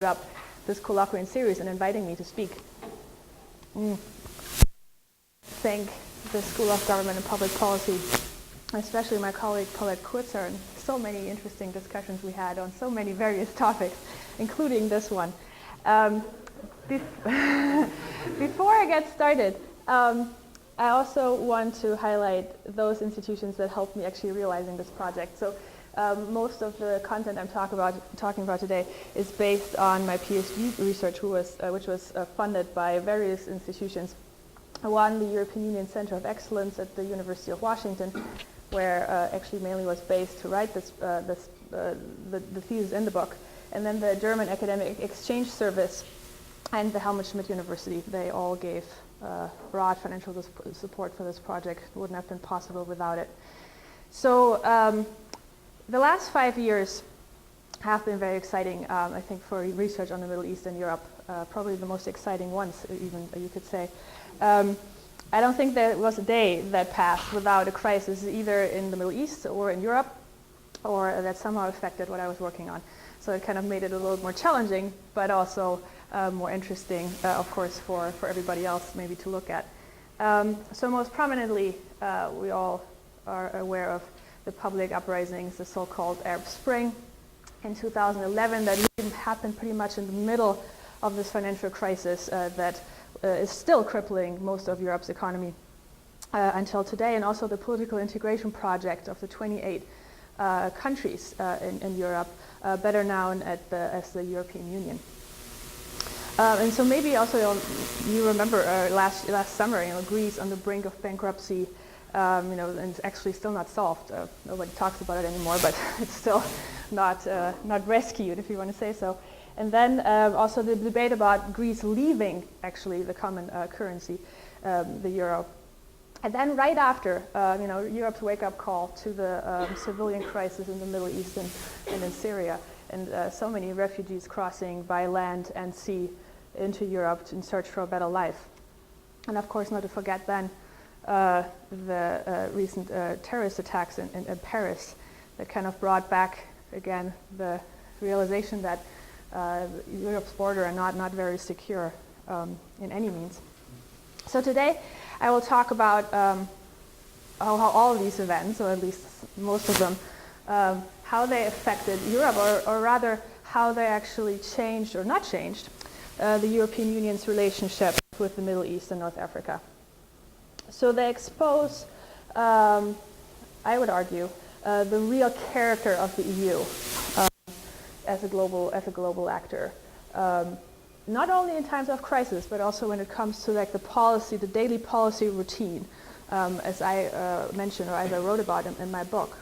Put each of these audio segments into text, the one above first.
up this colloquium series and inviting me to speak. Thank the School of Government and Public Policy, especially my colleague Paulette Kurzer, and so many interesting discussions we had on so many various topics, including this one. Before I get started, I also want to highlight those institutions that helped me actually realizing this project. So most of the content I'm talking about today is based on my PhD research, which was funded by various institutions. One, the European Union Center of Excellence at the University of Washington, where actually mainly was based to write the thesis in the book. And then the German Academic Exchange Service and the Helmut Schmidt University. They all gave broad financial support for this project. It wouldn't have been possible without it. So the last 5 years have been very exciting, I think, for research on the Middle East and Europe. Probably the most exciting ones, even, you could say. I don't think there was a day that passed without a crisis, either in the Middle East or in Europe, or that somehow affected what I was working on. So it kind of made it a little more challenging, but also more interesting, of course, for everybody else maybe to look at. So most prominently, we all are aware of the public uprisings, the so-called Arab Spring in 2011, that happened pretty much in the middle of this financial crisis that is still crippling most of Europe's economy until today, and also the political integration project of the 28 countries in Europe, better known as the European Union. And so maybe also you remember last summer, Greece on the brink of bankruptcy, and it's actually still not solved. Nobody talks about it anymore, but it's still not rescued, if you want to say so. And then also the debate about Greece leaving actually the common currency, the euro. And then right after, Europe's wake-up call to the civilian crisis in the Middle East and in Syria, and so many refugees crossing by land and sea into Europe in search for a better life. And of course, not to forget then the recent terrorist attacks in Paris that kind of brought back again the realization that Europe's borders are not very secure in any means. So today I will talk about how all of these events, or at least most of them, how they affected Europe, or rather how they actually changed or not changed the European Union's relationship with the Middle East and North Africa. So they expose, I would argue, the real character of the EU as a global actor, not only in times of crisis, but also when it comes to like the daily policy routine, as I mentioned, or as I wrote about in my book.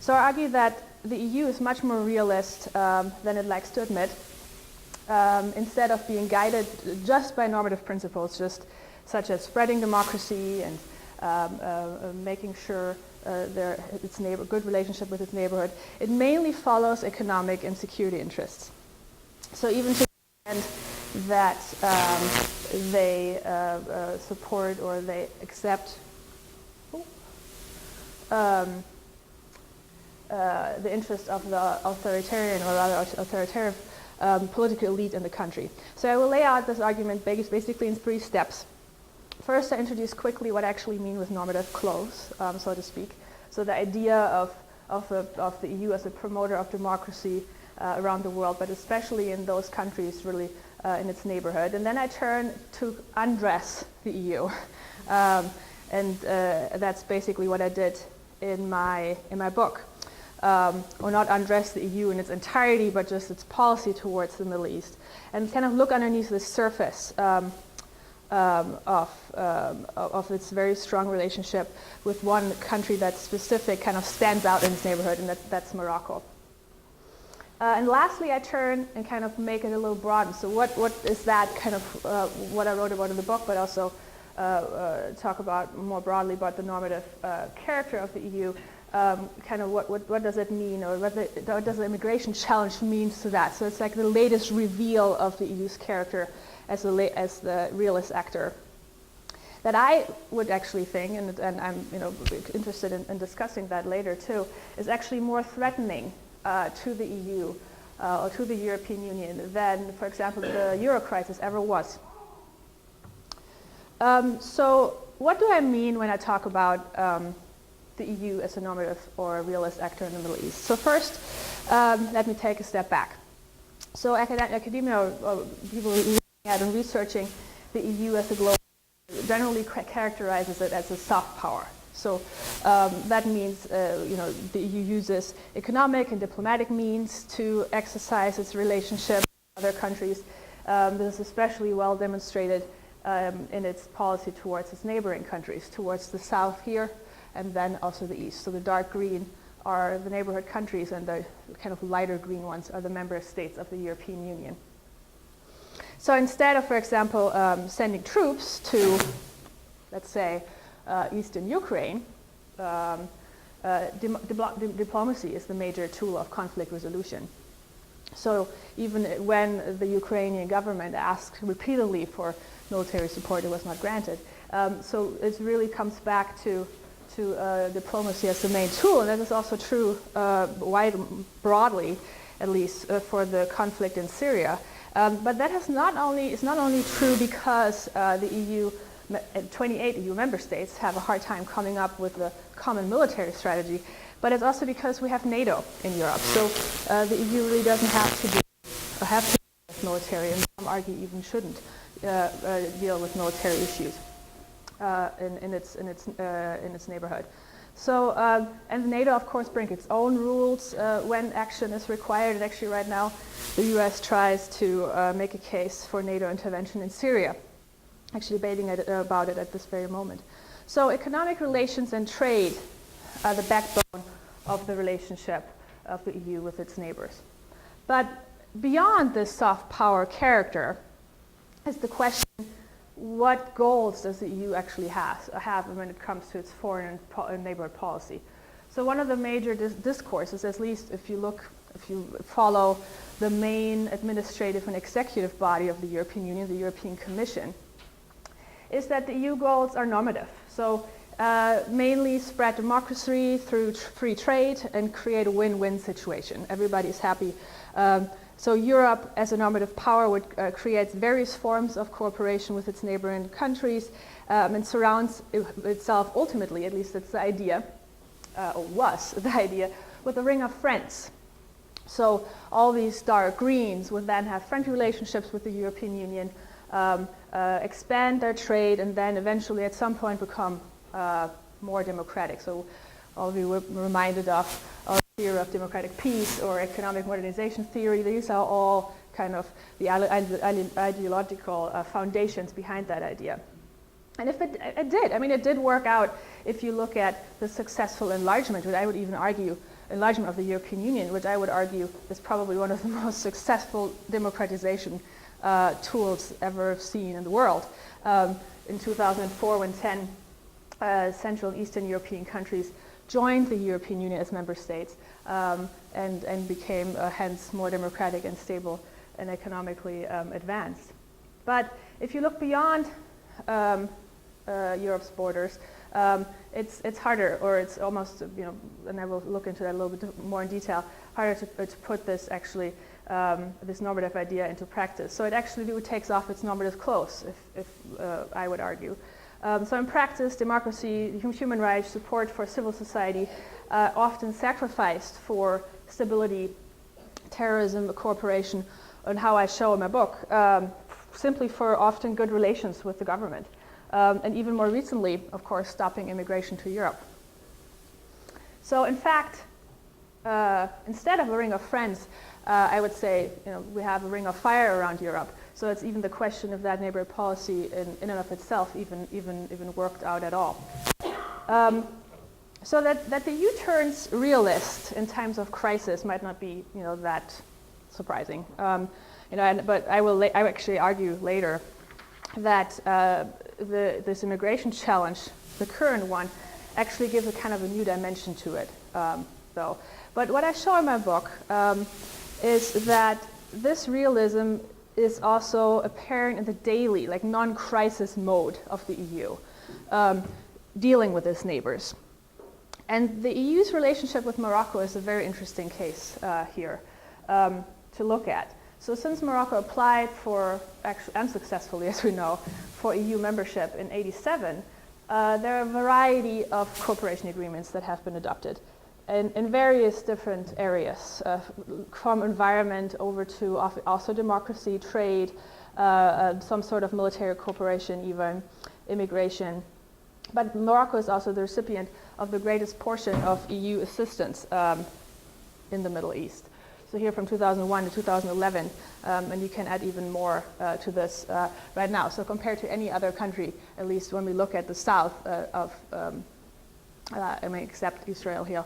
So I argue that the EU is much more realist than it likes to admit. Instead of being guided just by normative principles, just such as spreading democracy and making sure good relationship with its neighborhood, it mainly follows economic and security interests. So even to the extent that they support or they accept the interest of the authoritarian, or rather authoritarian political elite in the country. So I will lay out this argument basically in 3 steps. First, I introduce quickly what I actually mean with normative clause, so to speak. So the idea of the EU as a promoter of democracy around the world, but especially in those countries really in its neighborhood. And then I turn to undress the EU. And that's basically what I did in my book. Or not undress the EU in its entirety, but just its policy towards the Middle East. And kind of look underneath the surface of its very strong relationship with one country that specific kind of stands out in its neighborhood, and that's Morocco. And lastly, I turn and kind of make it a little broader. So what is that kind of what I wrote about in the book, but also talk about more broadly about the normative character of the EU. Kind of what does it mean, or what does the immigration challenge means to that? So it's like the latest reveal of the EU's character as the realist actor. That I would actually think, and I'm interested in discussing that later too, is actually more threatening to the EU or to the European Union than, for example, the Euro crisis ever was. So what do I mean when I talk about the EU as a normative or a realist actor in the Middle East? So first, let me take a step back. So academia or people looking at and researching the EU as a global generally characterizes it as a soft power. So that means the EU uses economic and diplomatic means to exercise its relationship with other countries. This is especially well demonstrated in its policy towards its neighboring countries, towards the south here, and then also the east. So the dark green are the neighborhood countries, and the kind of lighter green ones are the member states of the European Union. So instead of, for example, sending troops to, let's say, eastern Ukraine, diplomacy is the major tool of conflict resolution. So even when the Ukrainian government asked repeatedly for military support, it was not granted. So it really comes back to diplomacy as the main tool, and that is also true broadly, at least for the conflict in Syria. But that is not only true because the EU, 28 EU member states have a hard time coming up with a common military strategy, but it's also because we have NATO in Europe. So the EU really doesn't have to deal with military, and some argue even shouldn't deal with military issues in its neighborhood. So and NATO, of course, brings its own rules when action is required. And actually, right now, the U.S. tries to make a case for NATO intervention in Syria. Actually, debating about it at this very moment. So economic relations and trade are the backbone of the relationship of the EU with its neighbors. But beyond this soft power character is the question: what goals does the EU actually have when it comes to its foreign and neighborhood policy? So one of the major discourses, at least if you follow the main administrative and executive body of the European Union, the European Commission, is that the EU goals are normative. So mainly spread democracy through free trade and create a win-win situation. Everybody's happy. So Europe, as a normative power, would create various forms of cooperation with its neighboring countries and surrounds itself ultimately, at least it's the idea, or was the idea, with a ring of friends. So all these dark greens would then have friendly relationships with the European Union, expand their trade, and then eventually at some point become more democratic. So all of you were reminded of theory of democratic peace or economic modernization theory. These are all kind of the ideological foundations behind that idea. And if it did work out if you look at the successful enlargement, which I would even argue, enlargement of the European Union, which I would argue is probably one of the most successful democratization tools ever seen in the world. In 2004, when 10 Central and Eastern European countries joined the European Union as member states and became hence more democratic and stable and economically advanced. But if you look beyond Europe's borders, it's harder, or it's almost, and I will look into that a little bit more in detail, harder to put this actually, this normative idea into practice. So it actually takes off its normative clothes, if I would argue. So in practice, democracy, human rights, support for civil society, often sacrificed for stability, terrorism, cooperation, and how I show in my book, simply for often good relations with the government. And even more recently, of course, stopping immigration to Europe. So in fact, instead of a ring of friends, I would say we have a ring of fire around Europe. So it's even the question of that neighborhood policy in and of itself even worked out at all. So that the EU turns realist in times of crisis might not be that surprising. But I will actually argue later that this immigration challenge, the current one, actually gives a kind of a new dimension to it, though. But what I show in my book is that this realism is also apparent in the daily, non-crisis mode of the EU, dealing with its neighbors. And the EU's relationship with Morocco is a very interesting case here. to look at. So since Morocco applied for, actually unsuccessfully as we know, for EU membership in '87, there are a variety of cooperation agreements that have been adopted in various different areas, from environment over to also democracy, trade, some sort of military cooperation, even immigration. But Morocco is also the recipient of the greatest portion of EU assistance in the Middle East. So here from 2001 to 2011, and you can add even more to this right now. So compared to any other country, at least when we look at the south except Israel here,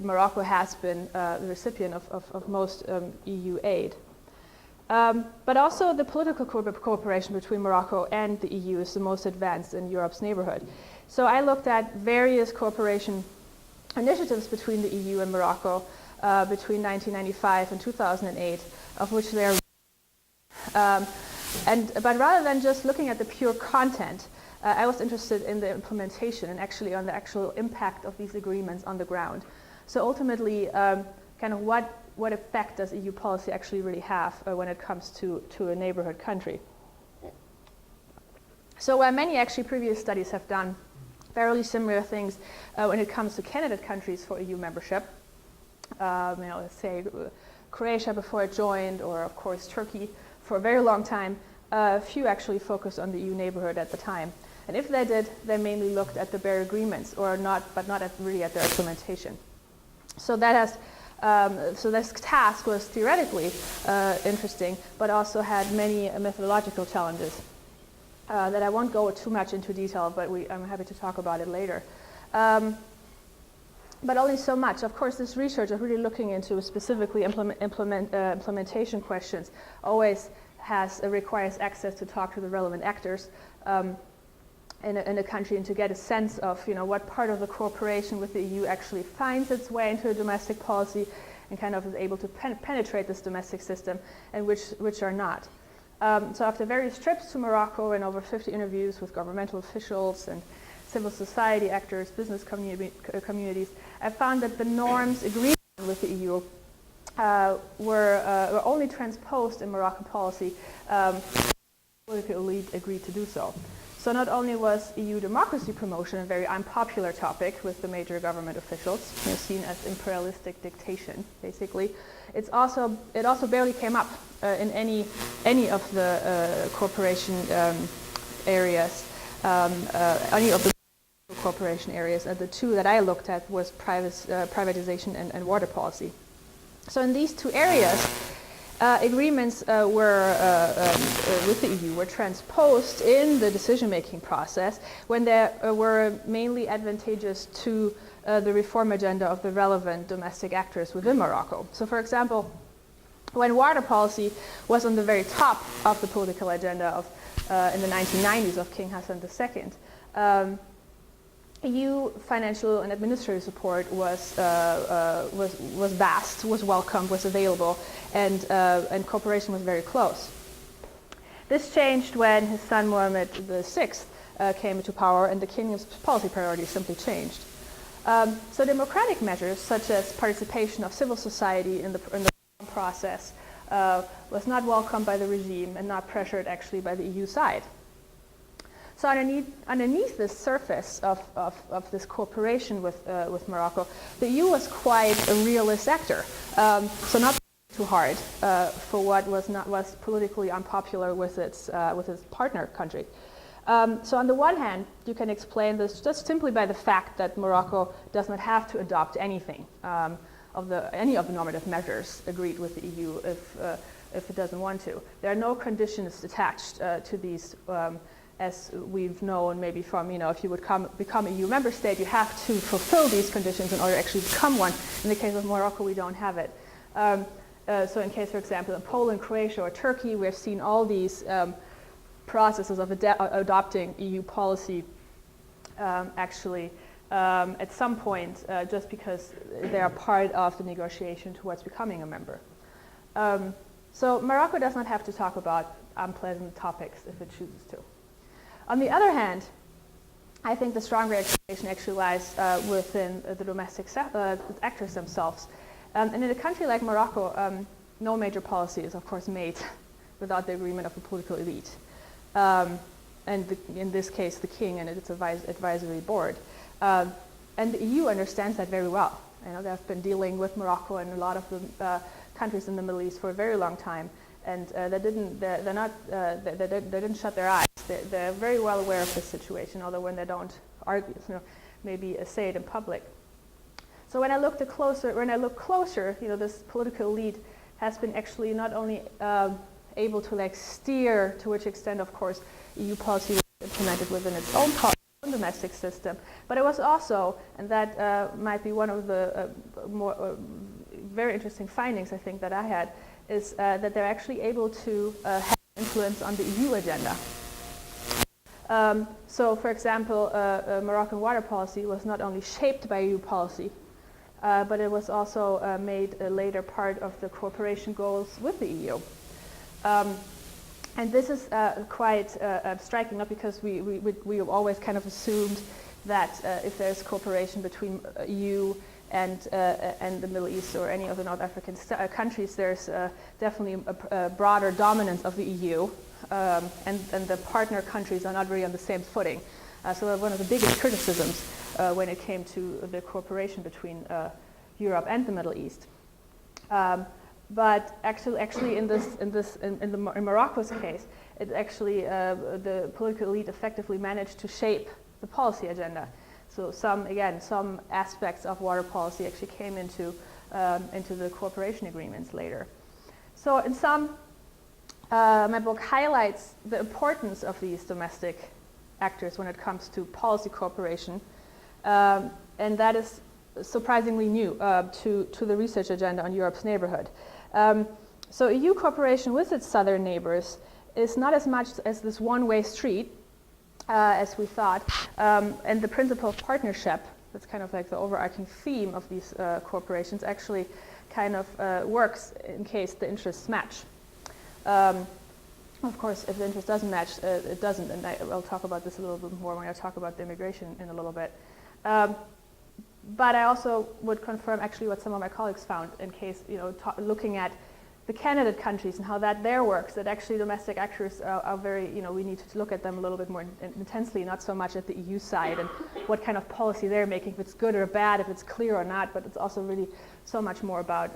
Morocco has been the recipient of most EU aid. But also the political cooperation between Morocco and the EU is the most advanced in Europe's neighborhood. So I looked at various cooperation initiatives between the EU and Morocco between 1995 and 2008, of which there are but rather than just looking at the pure content, I was interested in the implementation and actually on the actual impact of these agreements on the ground. So ultimately, kind of what effect does EU policy actually really have when it comes to a neighborhood country? So many actually previous studies have done fairly similar things when it comes to candidate countries for EU membership. Let's say Croatia before it joined, or of course Turkey for a very long time. Few actually focused on the EU neighborhood at the time. And if they did, they mainly looked at the bare agreements, or not, but not really at their implementation. So that has, so this task was theoretically interesting, but also had many methodological challenges that I won't go too much into detail, but I'm happy to talk about it later. But only so much. Of course, this research of really looking into specifically implementation questions always requires access to talk to the relevant actors in a country and to get a sense of what part of the cooperation with the EU actually finds its way into a domestic policy and kind of is able to penetrate this domestic system, and which are not. So after various trips to Morocco and over 50 interviews with governmental officials and civil society actors, business communities, I found that the norms agreed with the EU were only transposed in Moroccan policy. Political elite agreed to do so. So not only was EU democracy promotion a very unpopular topic with the major government officials, seen as imperialistic dictation, basically, it also barely came up in any of the cooperation areas, any of the cooperation areas. And the two that I looked at was privatization and water policy. So in these two areas, agreements with the EU were transposed in the decision-making process when they were mainly advantageous to the reform agenda of the relevant domestic actors within Morocco. So for example, when water policy was on the very top of the political agenda in the 1990s of King Hassan II, EU financial and administrative support was vast, was welcomed, was available, and cooperation was very close. This changed when his son Mohammed VI came into power, and the kingdom's policy priorities simply changed. So democratic measures such as participation of civil society in the process was not welcomed by the regime and not pressured actually by the EU side. So underneath this surface of this cooperation with Morocco, the EU was quite a realist actor. So not too hard for what was politically unpopular with its partner country. So on the one hand, you can explain this just simply by the fact that Morocco does not have to adopt anything any of the normative measures agreed with the EU if it doesn't want to. There are no conditions attached to these. As we've known maybe from, if you would become a EU member state, you have to fulfill these conditions in order to actually become one. In the case of Morocco, we don't have it. So in case, for example, in Poland, Croatia, or Turkey, we've seen all these processes of adopting EU policy actually at some point just because they are part of the negotiation towards becoming a member. So Morocco does not have to talk about unpleasant topics if it chooses to. On the other hand, I think the stronger explanation actually lies within the domestic actors themselves. And in a country like Morocco, no major policy is, of course, made without the agreement of the political elite. In this case, the king and its advisory board. And the EU understands that very well. They've been dealing with Morocco and a lot of the countries in the Middle East for a very long time, and they didn't shut their eyes. They're very well aware of this situation, although when they don't argue, maybe say it in public. So when I look closer, this political elite has been actually not only able to steer to which extent, of course, EU policy was implemented within its own domestic system, but it was also, and that might be one of the more very interesting findings I think that I had, is that they're actually able to have influence on the EU agenda. So, for example, Moroccan water policy was not only shaped by EU policy, but it was also made a later part of the cooperation goals with the EU. And this is quite striking, not because we always kind of assumed that if there's cooperation between EU and the Middle East or any of the North African countries, there's definitely a broader dominance of the EU, and the partner countries are not really on the same footing. So one of the biggest criticisms when it came to the cooperation between Europe and the Middle East. But actually, in Morocco's case, it actually the political elite effectively managed to shape the policy agenda. So some aspects of water policy actually came into the cooperation agreements later. So in sum, my book highlights the importance of these domestic actors when it comes to policy cooperation, and that is surprisingly new to the research agenda on Europe's neighborhood. So EU cooperation with its southern neighbors is not as much as this one-way street as we thought, and the principle of partnership, that's kind of like the overarching theme of these cooperations, actually kind of works in case the interests match. Of course, if the interest doesn't match, it doesn't, and I'll talk about this a little bit more when I talk about the immigration in a little bit. But I also would confirm actually what some of my colleagues found in case, looking at the candidate countries and how that there works, that actually domestic actors are very, we need to look at them a little bit more intensely, not so much at the EU side and what kind of policy they're making, if it's good or bad, if it's clear or not, but it's also really so much more about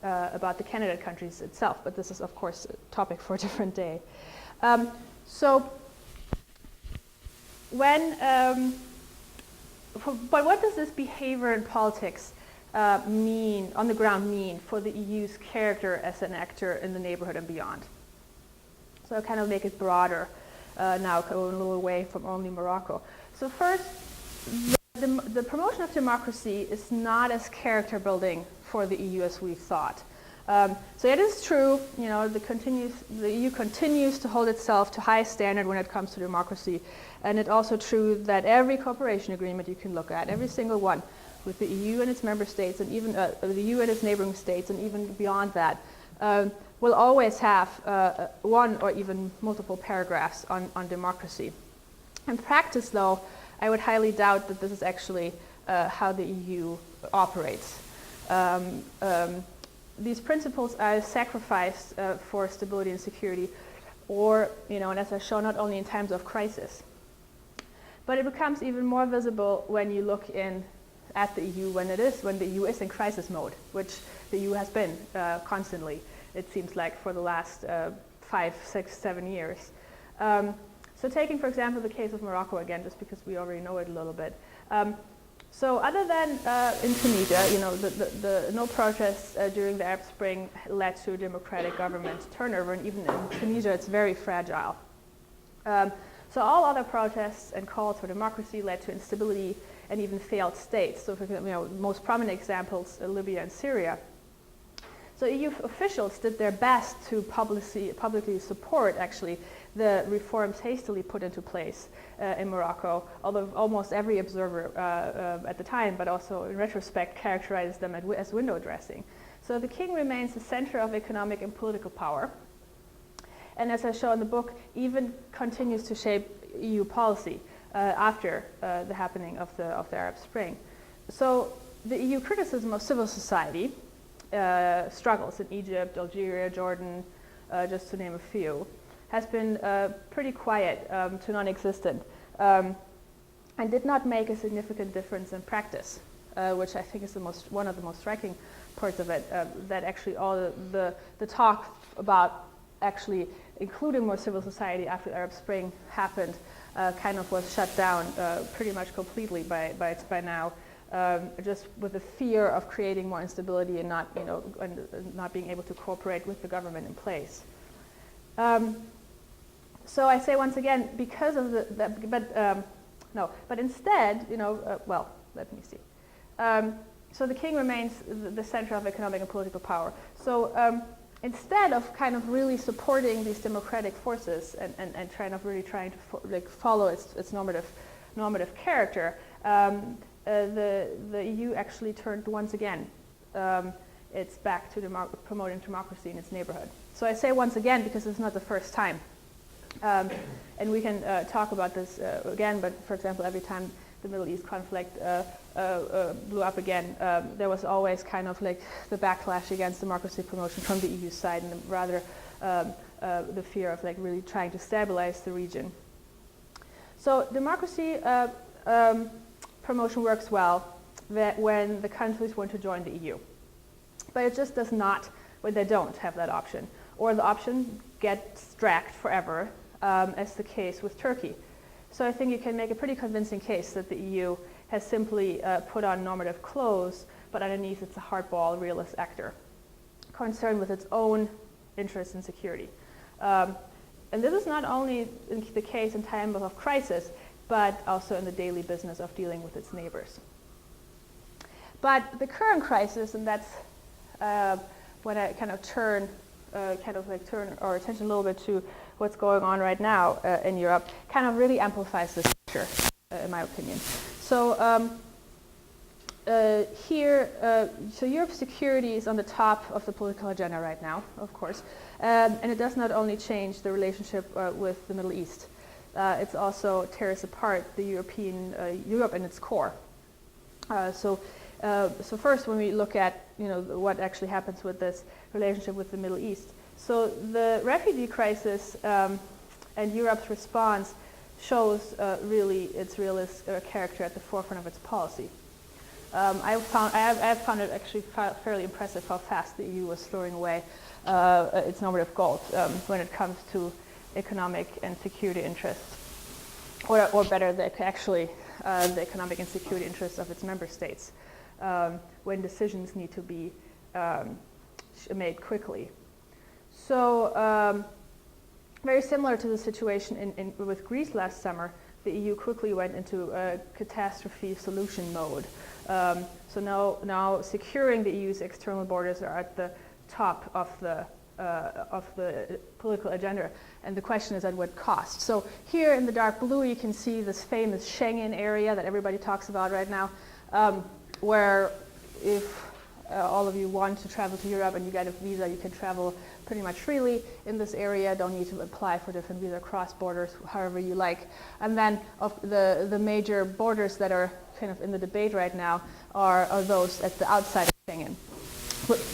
the candidate countries itself. But this is, of course, a topic for a different day. But what does this behavior in politics on the ground mean for the EU's character as an actor in the neighborhood and beyond? So I'll kind of make it broader now, going a little away from only Morocco. So first, the promotion of democracy is not as character building for the EU as we thought. So it is true, the EU continues to hold itself to high standard when it comes to democracy, and it's also true that every cooperation agreement you can look at, every single one, with the EU and its member states, and even the EU and its neighboring states, and even beyond that, will always have one or even multiple paragraphs on democracy. In practice, though, I would highly doubt that this is actually how the EU operates. These principles are sacrificed for stability and security, or, and as I show, not only in times of crisis. But it becomes even more visible when you look at the EU when the EU is in crisis mode, which the EU has been constantly, it seems like, for the last 5, 6, 7 years. So taking, for example, the case of Morocco again, just because we already know it a little bit. So other than in Tunisia, the no protests during the Arab Spring led to a democratic government turnover, and even in Tunisia it's very fragile. So all other protests and calls for democracy led to instability and even failed states. So for example, most prominent examples, Libya and Syria. So EU officials did their best to publicly support, actually, the reforms hastily put into place in Morocco, although almost every observer at the time, but also in retrospect, characterizes them as window dressing. So the king remains the center of economic and political power, and as I show in the book, even continues to shape EU policy after the happening of the Arab Spring. So the EU criticism of civil society struggles in Egypt, Algeria, Jordan, just to name a few, has been pretty quiet to non-existent, and did not make a significant difference in practice, which I think is one of the most striking parts of it, that actually all the talk about actually including more civil society after the Arab Spring happened kind of was shut down pretty much completely by now, just with the fear of creating more instability and not, not being able to cooperate with the government in place. So I say once again, because of but instead, well, let me see. So the king remains the center of economic and political power. So instead of kind of really supporting these democratic forces and trying to follow its normative character, the EU actually turned once again its back to promoting democracy in its neighborhood. So I say once again because it's not the first time. And we can talk about this again, but for example, every time the Middle East conflict blew up again, there was always kind of like the backlash against democracy promotion from the EU side, and rather the fear of like really trying to stabilize the region. So democracy promotion works well when the countries want to join the EU, but it just does not when they don't have that option, or the option gets dragged forever, as the case with Turkey. So I think you can make a pretty convincing case that the EU has simply put on normative clothes, but underneath it's a hardball realist actor, concerned with its own interests and security. And this is not only the case in times of crisis, but also in the daily business of dealing with its neighbors. But the current crisis, and that's when I kind of turn our attention a little bit to what's going on right now in Europe, kind of really amplifies this picture, in my opinion. So so Europe's security is on the top of the political agenda right now, of course, and it does not only change the relationship with the Middle East, it also tears apart the Europe in its core. So first, when we look at what actually happens with this relationship with the Middle East, so the refugee crisis and Europe's response shows really its realist character at the forefront of its policy. I have found it actually fairly impressive how fast the EU was throwing away its normative goals when it comes to economic and security interests, or better, the economic and security interests of its member states, when decisions need to be made quickly. So very similar to the situation with Greece last summer, the EU quickly went into a catastrophe solution mode. So now securing the EU's external borders are at the top of the political agenda, and the question is at what cost. So here in the dark blue you can see this famous Schengen area that everybody talks about right now, where if all of you want to travel to Europe and you get a visa, you can travel pretty much freely in this area, don't need to apply for different visa cross borders, however you like. And then of the major borders that are kind of in the debate right now are those at the outside of Schengen.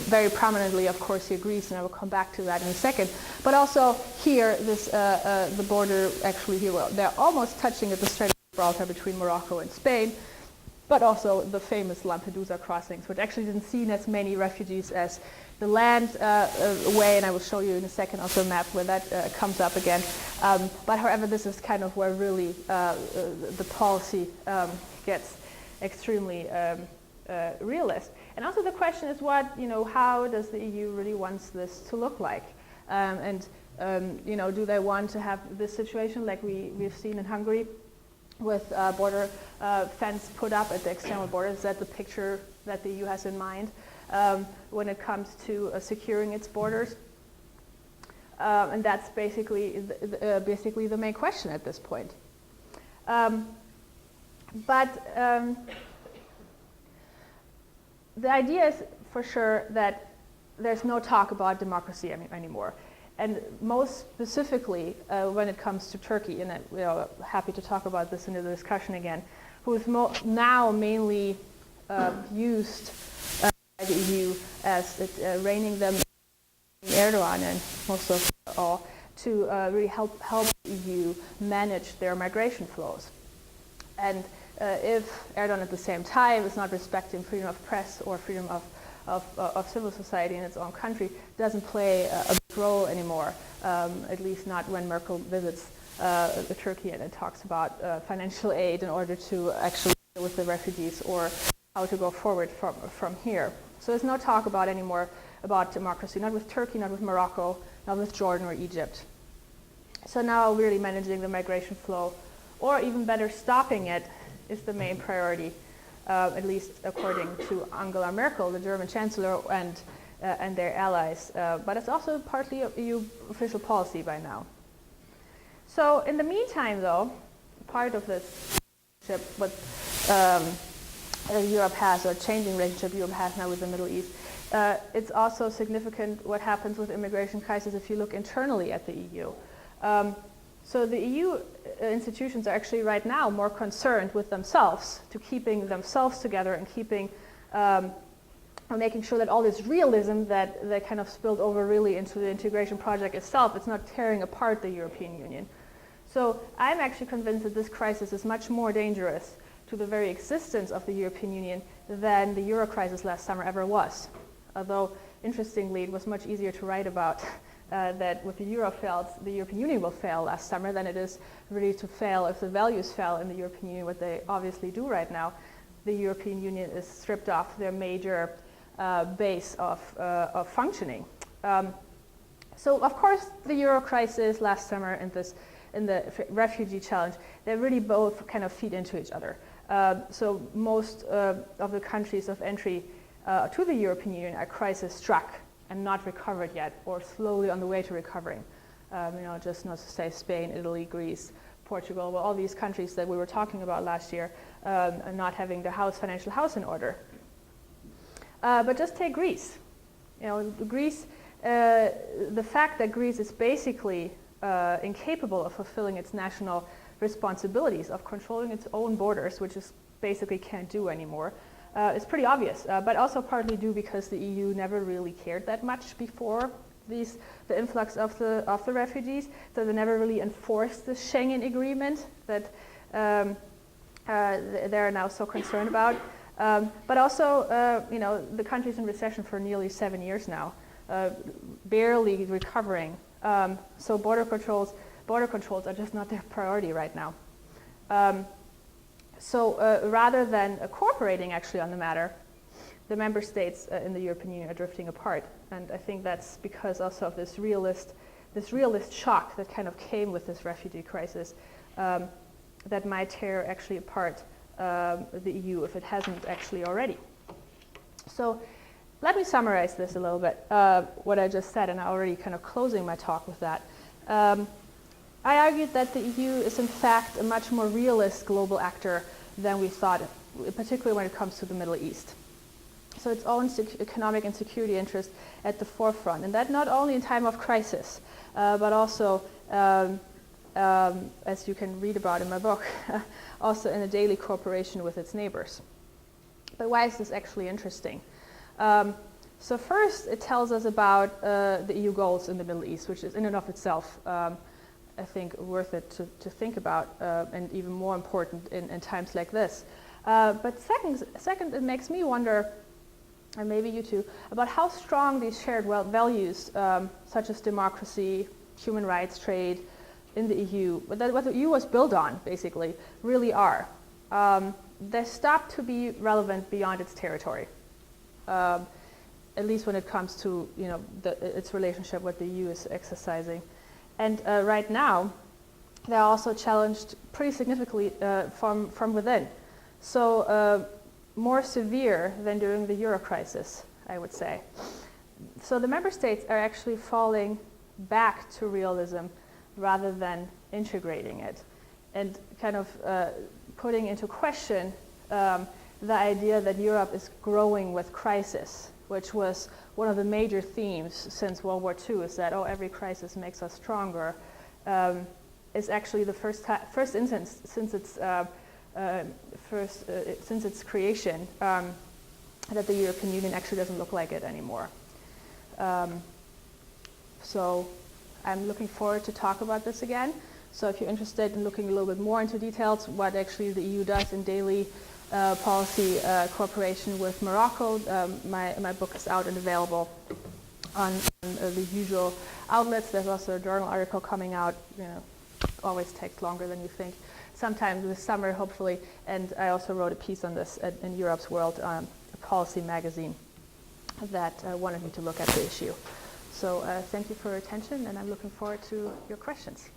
Very prominently, of course, here Greece, and I will come back to that in a second. But also here, the border actually here, well, they're almost touching at the Strait of Gibraltar between Morocco and Spain, but also the famous Lampedusa crossings, which actually didn't see as many refugees as the land way, and I will show you in a second also a map where that comes up again. But however, this is kind of where really the policy gets extremely realist. And also the question is how does the EU really wants this to look like? Do they want to have this situation like we've seen in Hungary, with border fence put up at the external borders? Is that the picture that the EU has in mind when it comes to securing its borders? And that's basically the main question at this point. The idea is for sure that there's no talk about democracy anymore. And most specifically, when it comes to Turkey, and I'm happy to talk about this in the discussion again, who is now mainly used by the EU as reining them, Erdogan and most of all, to really help the EU manage their migration flows. And if Erdogan at the same time is not respecting freedom of press or freedom of civil society in its own country, doesn't play a big role anymore, at least not when Merkel visits Turkey and talks about financial aid in order to actually deal with the refugees or how to go forward from here. So there's no talk anymore about democracy, not with Turkey, not with Morocco, not with Jordan or Egypt. So now really managing the migration flow, or even better, stopping it, is the main priority, at least according to Angela Merkel, the German Chancellor, and their allies. But it's also partly EU official policy by now. So in the meantime, though, part of this relationship Europe has, or changing relationship Europe has now with the Middle East, it's also significant what happens with immigration crisis if you look internally at the EU. So the EU institutions are actually right now more concerned with themselves, to keeping themselves together and keeping, making sure that all this realism that kind of spilled over really into the integration project itself, it's not tearing apart the European Union. So I'm actually convinced that this crisis is much more dangerous to the very existence of the European Union than the Euro crisis last summer ever was. Although, interestingly, it was much easier to write about that with the Euro failed, the European Union will fail last summer than it is really to fail if the values fail in the European Union, what they obviously do right now. The European Union is stripped off their major base of functioning. So, of course, the Euro crisis last summer and the refugee challenge, they really both kind of feed into each other. So most of the countries of entry to the European Union are crisis struck and not recovered yet, or slowly on the way to recovering. Just not to say Spain, Italy, Greece, Portugal, well, all these countries that we were talking about last year, are not having their financial house in order. But just take Greece. Greece, the fact that Greece is basically incapable of fulfilling its national responsibilities, of controlling its own borders, which is basically can't do anymore, is pretty obvious, but also partly due because the EU never really cared that much before the influx of the refugees, so they never really enforced the Schengen agreement that they're now so concerned about. But also, the country's in recession for nearly 7 years now, barely recovering. So border controls are just not their priority right now. So rather than cooperating actually on the matter, the member states in the European Union are drifting apart. And I think that's because also of this realist shock that kind of came with this refugee crisis, that might tear actually apart the EU if it hasn't actually already. So let me summarize this a little bit, what I just said, and I'm already kind of closing my talk with that. I argued that the EU is in fact a much more realist global actor than we thought, particularly when it comes to the Middle East. So its own economic and security interests at the forefront, and that not only in time of crisis, but also, as you can read about in my book, also in a daily cooperation with its neighbors. But why is this actually interesting? So first, it tells us about the EU goals in the Middle East, which is in and of itself, I think, worth it to think about, and even more important in times like this. But second, it makes me wonder, and maybe you too, about how strong these shared values, such as democracy, human rights, trade, in the EU, what the EU was built on, basically, really are. They stop to be relevant beyond its territory. At least when it comes to its relationship with the EU is exercising. And right now, they're also challenged pretty significantly from within. So more severe than during the Euro crisis, I would say. So the member states are actually falling back to realism rather than integrating it, and kind of putting into question the idea that Europe is growing with crisis, which was one of the major themes since World War II, is that, every crisis makes us stronger, is actually the first instance since its creation that the European Union actually doesn't look like it anymore. So I'm looking forward to talk about this again. So if you're interested in looking a little bit more into details, what actually the EU does in daily policy cooperation with Morocco, my book is out and available on the usual outlets. There's also a journal article coming out. Always takes longer than you think. Sometime this summer, hopefully. And I also wrote a piece on this in Europe's World, a policy magazine that wanted me to look at the issue. So thank you for your attention, and I'm looking forward to your questions.